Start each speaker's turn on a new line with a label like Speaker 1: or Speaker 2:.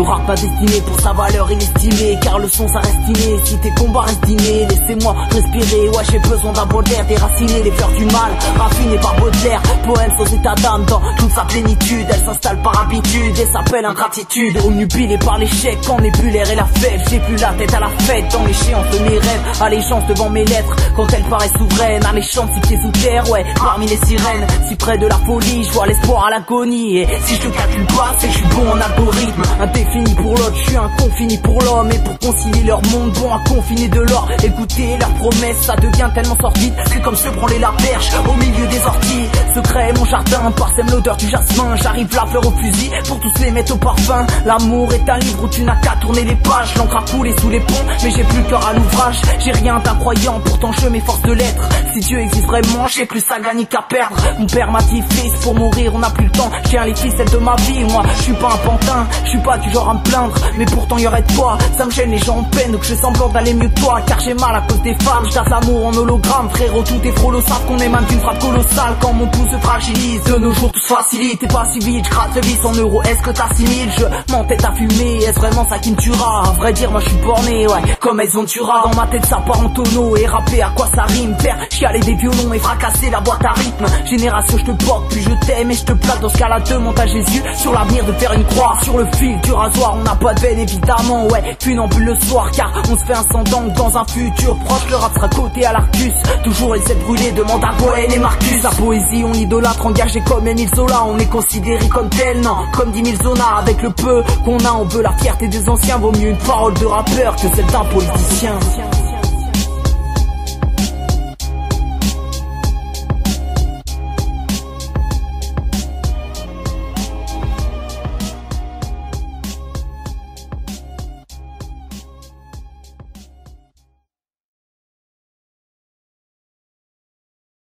Speaker 1: rap pas destiné pour sa valeur inestimée, car le son ça reste inné, si tes combats restent dînés. Laissez-moi respirer, ouais j'ai besoin d'un bol d'air, déraciner les fleurs du mal, raffinées par Baudelaire. Poème sans état d'âme dans toute sa plénitude, elle s'installe par habitude et s'appelle ingratitude. Omnubilé par l'échec, quand n'est plus l'air et la fève, j'ai plus la tête à la fête, dans l'échéance de mes rêves, allégeance devant mes lettres, quand elles paraissent souveraines, alléchante si pieds sous terre, ouais, parmi les sirènes, si près de la folie, je vois l'espoir à l'agonie. Et si je te calcule pas, c'est que je suis bon en algorithme, indéfini pour l'autre, je suis inconfini pour l'homme. Et pour concilier leur monde, bon à confiner de l'or, écouter leurs promesses, ça devient tellement sordide, c'est comme se branler la perche au milieu des orties. Secret, mon jardin parsème l'odeur du jasmin, j'arrive la fleur au fusil pour tous les mettre au parfum. L'amour est un livre où tu n'as qu'à tourner les pages, l'encre a coulé sous les ponts, mais j'ai plus le cœur à l'ouvrage. J'ai rien d'incroyant, pourtant je m'efforce de l'être. Si Dieu existe vraiment, j'ai plus à gagner qu'à perdre. Mon père m'a dit fils, pour mourir on n'a plus le temps, je tiens les ficelles de ma vie. Moi je suis pas un pantin, je suis pas du genre à me plaindre, mais pourtant y'aurait de quoi. Ça me gêne les gens en peine, donc je fais semblant d'aller mieux que toi, car j'ai mal à cause des femmes. Je tasse l'amour en hologramme, frérot, tout est frollo, savent qu'on est même d'une frappe colossale. Quand mon pouls se fragilise, de nos jours tout se facilite, t'es pas si vite, je gratte le vice en euros, est-ce que t'assimiles? Je m'entête à fumer, est-ce vraiment ça qui me tuera? À vrai dire moi je suis borné, ouais, comme elles ont tuera. Dans ma tête ça part en tonneau, et rapper à quoi ça rime, faire chialer des violons et fracasser la boîte à rythme. Génération je te porte, plus je t'aime et je te plaque. Dans ce cas là demande à Jésus sur l'avenir de faire une croix. Sur le fil du rasoir, on n'a pas de veine évidemment, ouais, funambule le soir, car on se fait un sang dans un futur proche. Le rap sera coté à l'Arcus, toujours essaie de brûler, demande à Goël et Marcus. La poésie on idolâtre, engagé comme Émile Zola, on est considéré comme tel, non, comme 10 000 zonas. Avec le peu qu'on a, on veut la fierté des anciens, vaut mieux une parole de rappeur que celle d'un politicien.